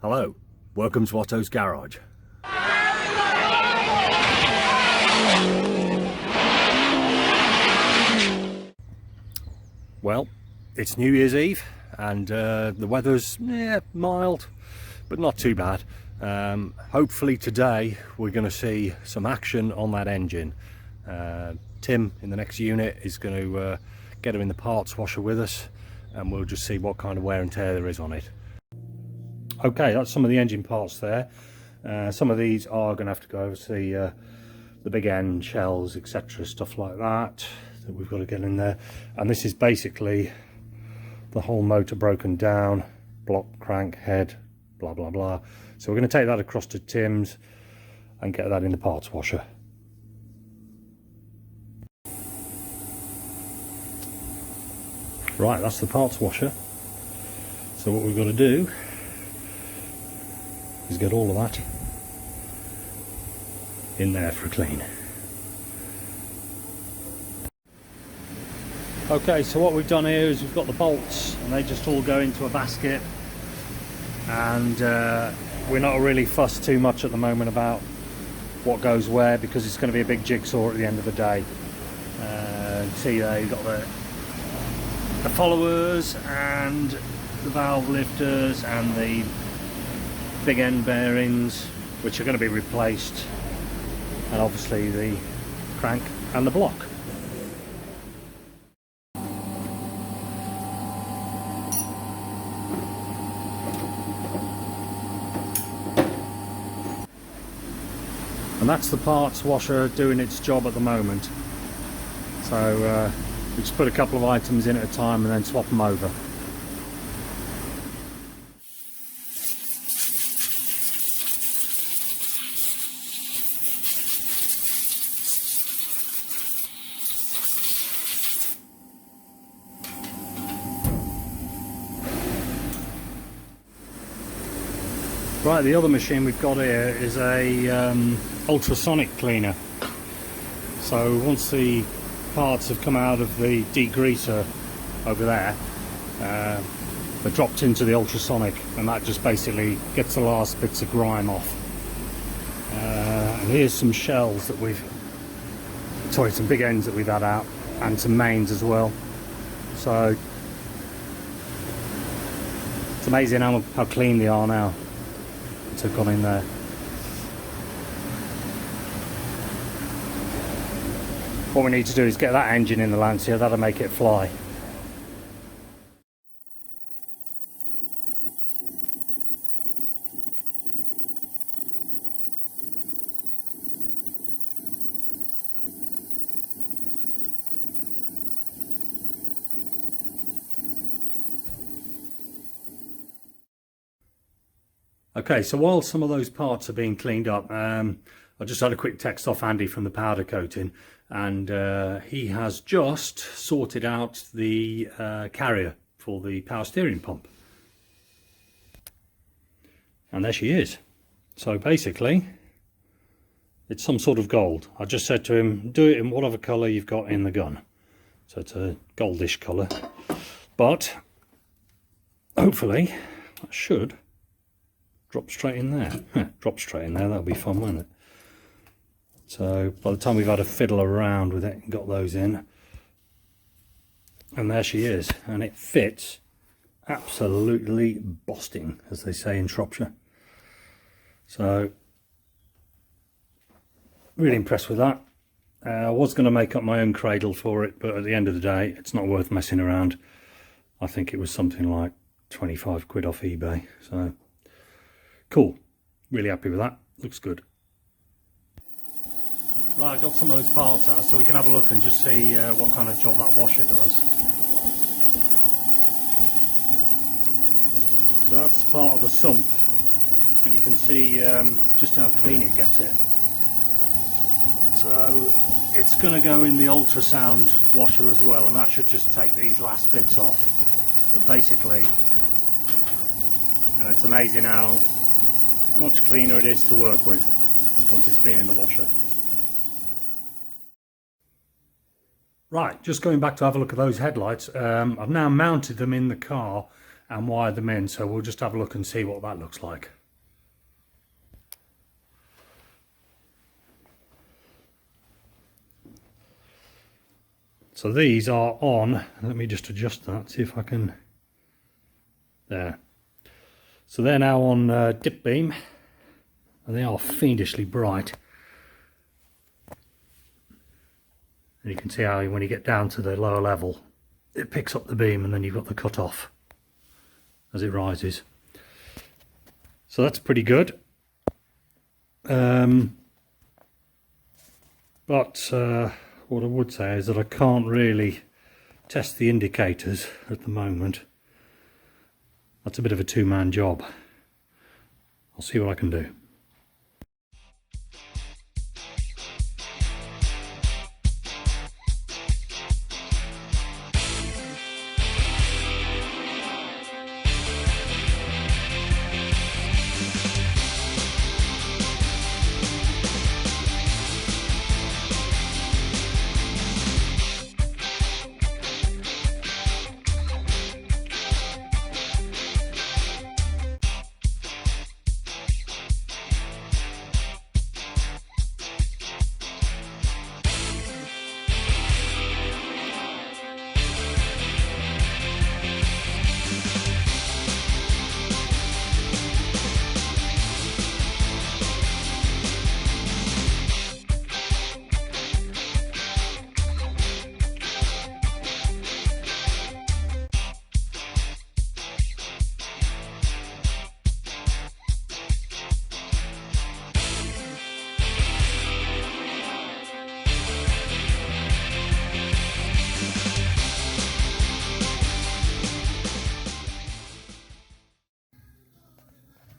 Hello, welcome to Otto's Garage. Well, it's New Year's Eve and the weather's mild, but not too bad. Hopefully today we're going to see some action on that engine. Tim in the next unit is going to get her in the parts washer with us, and we'll just see what kind of wear and tear there is on it. Okay, that's some of the engine parts there. Some of these are going to have to go over to the big end shells, etc., stuff like that we've got to get in there. And this is basically the whole motor broken down, block, crank, head, blah blah blah. So we're going to take that across to Tim's and get that in the parts washer. Right, that's the parts washer. So what we've got to do is get all of that in there for a clean. Okay, so what we've done here is we've got the bolts and they just all go into a basket, and we're not really fussed too much at the moment about what goes where, because it's going to be a big jigsaw at the end of the day. See there, you've got the followers and the valve lifters and the big end bearings, which are going to be replaced, and obviously the crank and the block. And that's the parts washer doing its job at the moment. So we just put a couple of items in at a time and then swap them over. Right, the other machine we've got here is a ultrasonic cleaner. So once the parts have come out of the degreaser over there, they're dropped into the ultrasonic, and that just basically gets the last bits of grime off. And here's some shells that some big ends that we've had out, and some mains as well. So it's amazing how clean they are now. Have gone in there. What we need to do is get that engine in the Lancia. That'll make it fly. Okay, so while some of those parts are being cleaned up, I just had a quick text off Andy from the powder coating, and he has just sorted out the carrier for the power steering pump. And there she is. So basically, it's some sort of gold. I just said to him, do it in whatever colour you've got in the gun. So it's a goldish colour. But hopefully, that should drop straight in there. Drop straight in there, that'll be fun, won't it? So by the time we've had a fiddle around with it and got those in, and there she is, and it fits absolutely busting, as they say in Shropshire. So really impressed with that. I was going to make up my own cradle for it, but at the end of the day, it's not worth messing around. I think it was something like 25 quid off eBay. So cool, really happy with that, looks good. Right, I've got some of those parts out so we can have a look and just see what kind of job that washer does. So that's part of the sump, and you can see just how clean it gets it. So it's going to go in the ultrasound washer as well, and that should just take these last bits off. But basically, it's amazing how much cleaner it is to work with once it's been in the washer. Right, just going back to have a look at those headlights. I've now mounted them in the car, and wired them in. So we'll just have a look and see what that looks like. So these are on, let me just adjust that, see if I can, there. So they're now on dip beam, and they are fiendishly bright. And you can see how when you get down to the lower level, it picks up the beam, and then you've got the cut off as it rises. So that's pretty good. What I would say is that I can't really test the indicators at the moment. That's a bit of a two-man job. I'll see what I can do.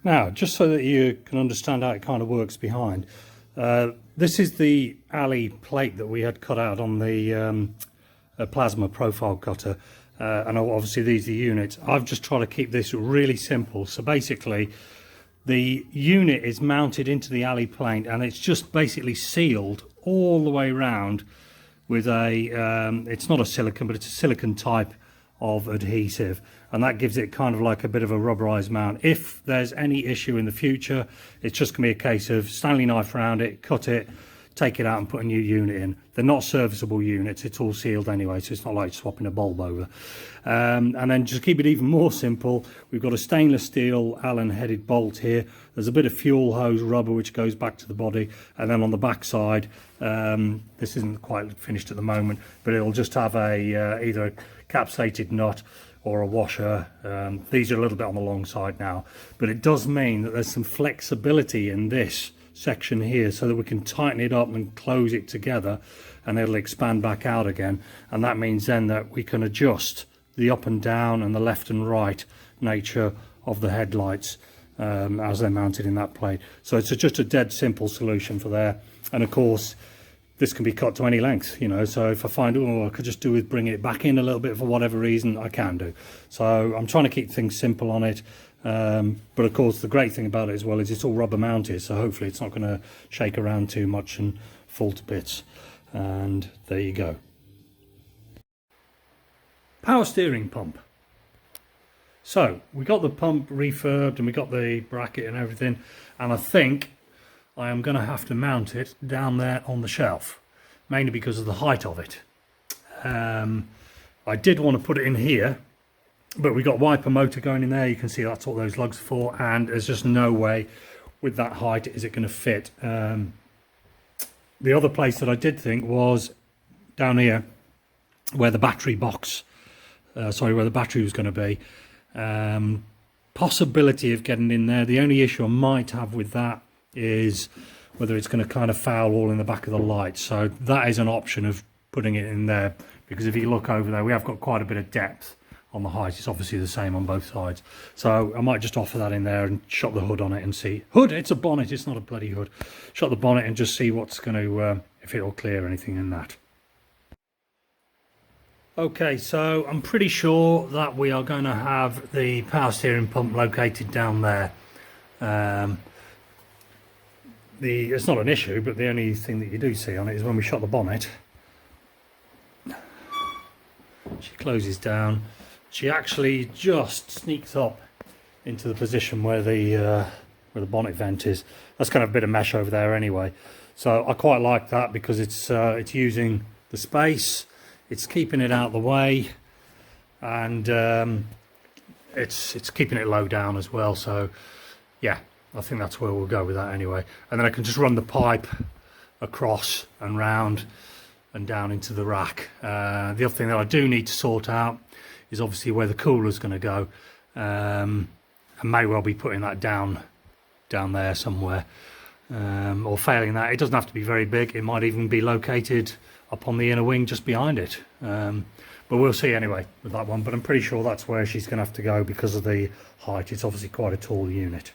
Now, just so that you can understand how it kind of works behind, this is the alley plate that we had cut out on the plasma profile cutter, and obviously these are the units. I've just tried to keep this really simple. So basically, the unit is mounted into the alley plate, and it's just basically sealed all the way around with a, it's not a silicone, but it's a silicone type of adhesive, and that gives it kind of like a bit of a rubberized mount. If there's any issue in the future, it's just gonna be a case of Stanley knife around it, cut it, take it out and put a new unit in. They're not serviceable units, it's all sealed anyway, so it's not like swapping a bulb over. And then just keep it even more simple, we've got a stainless steel Allen headed bolt here. There's a bit of fuel hose rubber which goes back to the body, and then on the back side, this isn't quite finished at the moment, but it'll just have a either a capsated nut or a washer. These are a little bit on the long side now, but it does mean that there's some flexibility in this section here so that we can tighten it up and close it together, and it'll expand back out again. And that means then that we can adjust the up and down and the left and right nature of the headlights as they're mounted in that plate. So it's just a dead simple solution for there. And of course, this can be cut to any length, you know, so if I find, oh, I could just do with bringing it back in a little bit for whatever reason, I can do. So I'm trying to keep things simple on it. But of course, the great thing about it as well is it's all rubber mounted, so hopefully it's not going to shake around too much and fall to bits. And there you go. Power steering pump. So we got the pump refurbed and we got the bracket and everything, and I think I am going to have to mount it down there on the shelf, mainly because of the height of it. I did want to put it in here, but we got wiper motor going in there. You can see that's what those lugs are for, and there's just no way with that height is it going to fit. The other place that I did think was down here where the battery box, where the battery was going to be. Possibility of getting in there. The only issue I might have with that is whether it's going to kind of foul all in the back of the light. So that is an option of putting it in there, because if you look over there, we have got quite a bit of depth on the height. It's obviously the same on both sides. So I might just offer that in there and shut the hood on it and see. Hood, it's a bonnet, it's not a bloody hood. Shut the bonnet and just see what's going to, if it'll clear anything in that. Okay, so I'm pretty sure that we are going to have the power steering pump located down there. It's not an issue, but the only thing that you do see on it is when we shut the bonnet, she closes down she actually just sneaks up into the position where the bonnet vent is. That's kind of a bit of mesh over there anyway, so I quite like that because it's using the space, it's keeping it out of the way, and it's keeping it low down as well. So yeah, I think that's where we'll go with that anyway. And then I can just run the pipe across and round and down into the rack. The other thing that I do need to sort out is obviously where the cooler's going to go. I may well be putting that down there somewhere, or failing that, it doesn't have to be very big. It might even be located up on the inner wing just behind it, but we'll see anyway with that one. But I'm pretty sure that's where she's going to have to go because of the height. It's obviously quite a tall unit.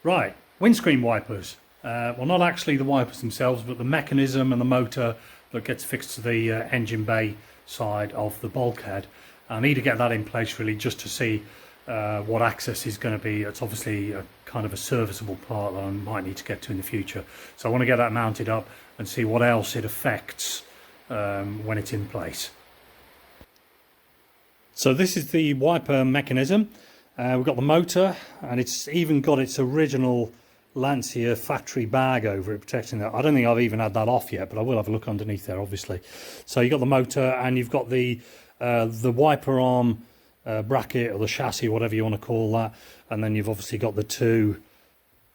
Right, windscreen wipers. Well, not actually the wipers themselves, but the mechanism and the motor that gets fixed to the engine bay side of the bulkhead. I need to get that in place really, just to see what access is going to be. It's obviously a kind of a serviceable part that I might need to get to in the future. So I want to get that mounted up and see what else it affects when it's in place. So this is the wiper mechanism. We've got the motor, and it's even got its original Lancia factory bag over it protecting that. I don't think I've even had that off yet, but I will have a look underneath there obviously. So you've got the motor, and you've got the wiper arm bracket, or the chassis, whatever you want to call that, and then you've obviously got the two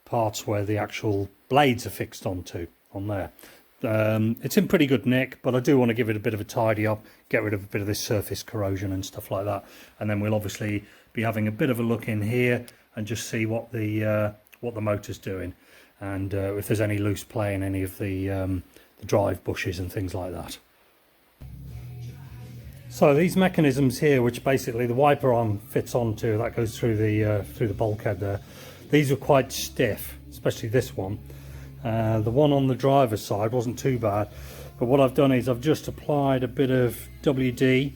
parts where the actual blades are fixed onto on there. It's in pretty good nick, but I do want to give it a bit of a tidy up, get rid of a bit of this surface corrosion and stuff like that. And then we'll obviously be having a bit of a look in here and just see what the motor's doing, and if there's any loose play in any of the drive bushes and things like that. So these mechanisms here, which basically the wiper arm fits onto, that goes through the bulkhead there, these are quite stiff, especially this one. The one on the driver's side wasn't too bad, but what I've done is I've just applied a bit of WD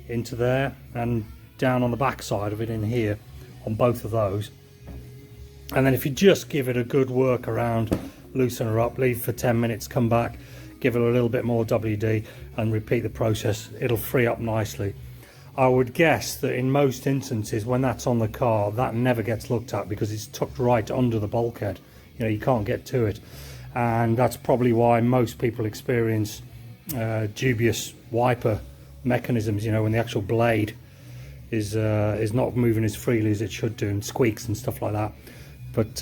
into there and down on the back side of it in here on both of those. And then if you just give it a good work around, loosen her up, leave for 10 minutes, come back, give it a little bit more WD and repeat the process, it'll free up nicely. I would guess that in most instances when that's on the car, that never gets looked at because it's tucked right under the bulkhead. You know, you can't get to it, and that's probably why most people experience dubious wiper mechanisms, you know, when the actual blade is not moving as freely as it should do and squeaks and stuff like that. But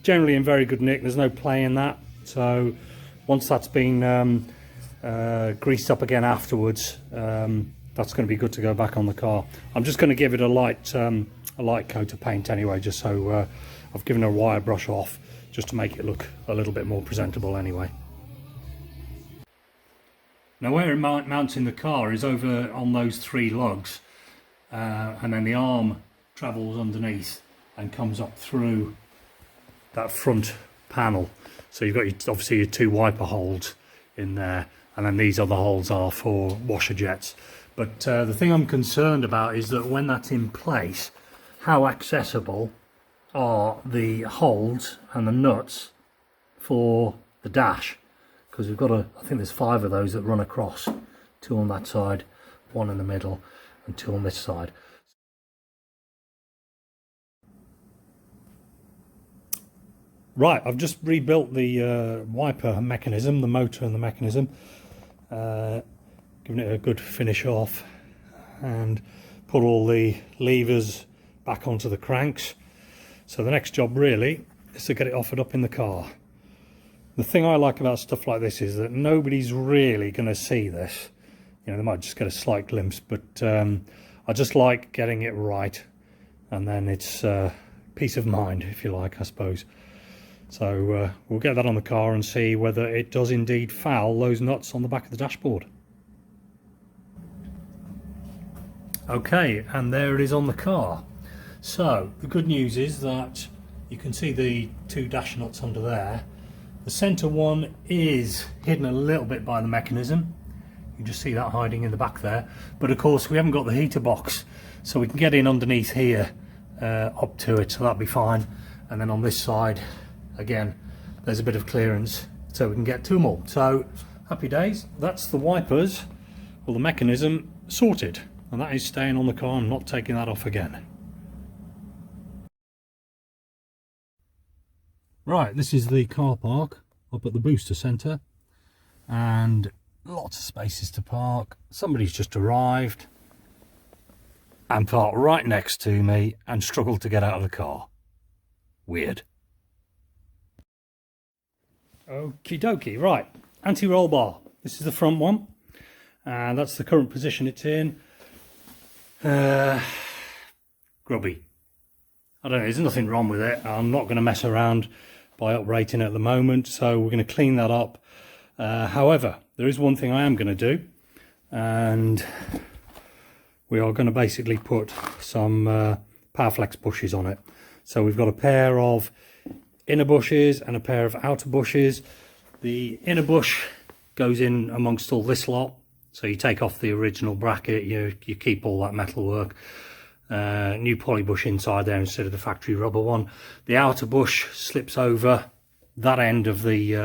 generally in very good nick, there's no play in that. So once that's been greased up again afterwards, that's going to be good to go back on the car. I'm just going to give it a light coat of paint anyway, just so I've given a wire brush off just to make it look a little bit more presentable anyway. Now where it mounts in the car is over on those three lugs, and then the arm travels underneath and comes up through that front panel. So you've got obviously your two wiper holes in there, and then these other holes are for washer jets. But the thing I'm concerned about is that when that's in place, how accessible are the holes and the nuts for the dash? Because we've got I think there's 5 of those that run across, 2 on that side, 1 in the middle and 2 on this side. Right, I've just rebuilt the wiper mechanism, the motor and the mechanism, giving it a good finish off, and put all the levers back onto the cranks. So the next job really is to get it offered up in the car. The thing I like about stuff like this is that nobody's really going to see this. You know, they might just get a slight glimpse, but I just like getting it right, and then it's peace of mind, if you like, I suppose. So we'll get that on the car and see whether it does indeed foul those nuts on the back of the dashboard. Okay, and there it is on the car. So the good news is that you can see the 2 dash nuts under there. The centre one is hidden a little bit by the mechanism. You can just see that hiding in the back there. But of course we haven't got the heater box, so we can get in underneath here up to it, so that'll be fine. And then on this side, again, there's a bit of clearance so we can get to them all. So happy days. That's the wipers Well, the mechanism sorted, and that is staying on the car. I'm not taking that off again. Right, this is the car park up at the booster centre, and lots of spaces to park. Somebody's just arrived and parked right next to me and struggled to get out of the car. Weird. Okie dokie, right, anti-roll bar. This is the front one, and that's the current position it's in. Grubby. I don't know, there's nothing wrong with it. I'm not going to mess around by uprating it at the moment, so we're going to clean that up. However, there is one thing I am going to do, and we are going to basically put some Powerflex bushes on it. So we've got a pair of inner bushes and a pair of outer bushes. The inner bush goes in amongst all this lot, so you take off the original bracket, you keep all that metal work. New poly bush inside there instead of the factory rubber one. The outer bush slips over that end of the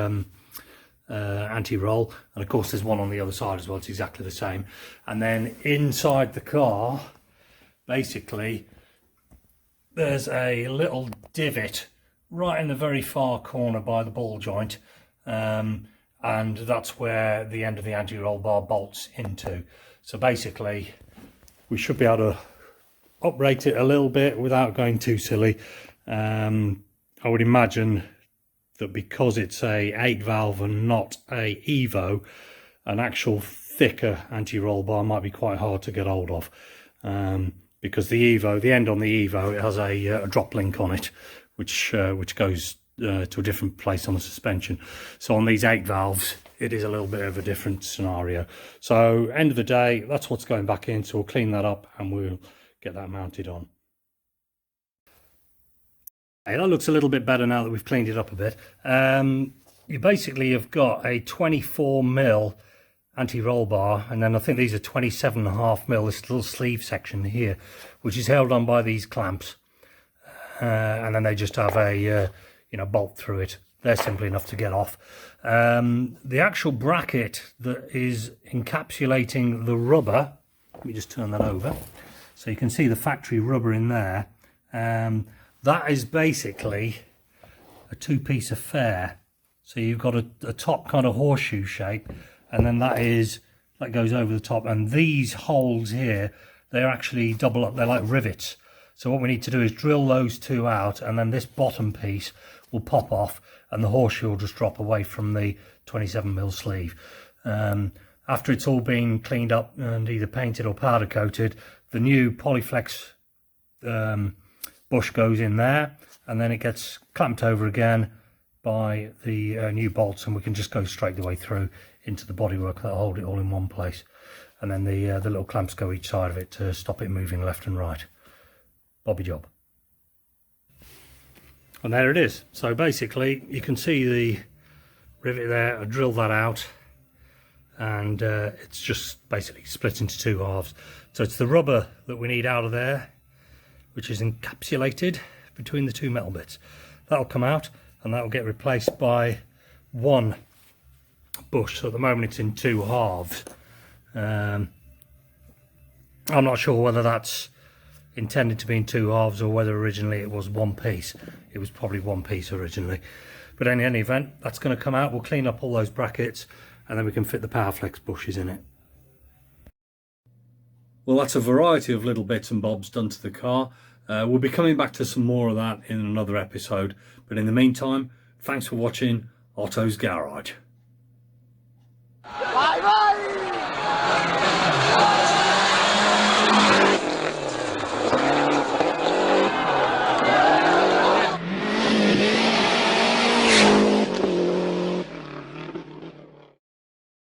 anti-roll, and of course there's one on the other side as well. It's exactly the same. And then inside the car, basically there's a little divot right in the very far corner by the ball joint, and that's where the end of the anti-roll bar bolts into. So basically we should be able to uprate it a little bit without going too silly. I would imagine that because it's a 8 valve and not a Evo, an actual thicker anti-roll bar might be quite hard to get hold of, because the Evo, the end on the Evo, it has a drop link on it, which goes to a different place on the suspension. So on these 8 valves, it is a little bit of a different scenario. So end of the day, that's what's going back in. So we'll clean that up and we'll get that mounted on. Hey, that looks a little bit better now that we've cleaned it up a bit. You basically have got a 24mm anti-roll bar, and then I think these are 27.5mm, this little sleeve section here, which is held on by these clamps, and then they just have a bolt through it. They're simple enough to get off. The actual bracket that is encapsulating the rubber, let me just turn that over so you can see the factory rubber in there. That is basically a two-piece affair. So you've got a top kind of horseshoe shape, and then that goes over the top, and these holes here, they're actually double up, they're like rivets. So what we need to do is drill those two out, and then this bottom piece will pop off and the horseshoe will just drop away from the 27mm sleeve. After it's all been cleaned up and either painted or powder coated, the new Polyflex bush goes in there, and then it gets clamped over again by the new bolts, and we can just go straight the way through into the bodywork that'll hold it all in one place. And then the little clamps go each side of it to stop it moving left and right. Bobby job. And there it is. So basically you can see the rivet there. I drilled that out, and it's just basically split into two halves. So it's the rubber that we need out of there, which is encapsulated between the two metal bits. That'll come out, and that'll get replaced by one bush. So at the moment it's in two halves. I'm not sure whether that's intended to be in two halves or whether originally it was one piece. It was probably one piece originally, but in any event, that's going to come out. We'll clean up all those brackets, and then we can fit the Powerflex bushes in it. Well, that's a variety of little bits and bobs done to the car. We'll be coming back to some more of that in another episode, but in the meantime, thanks for watching Otto's Garage. Bye bye!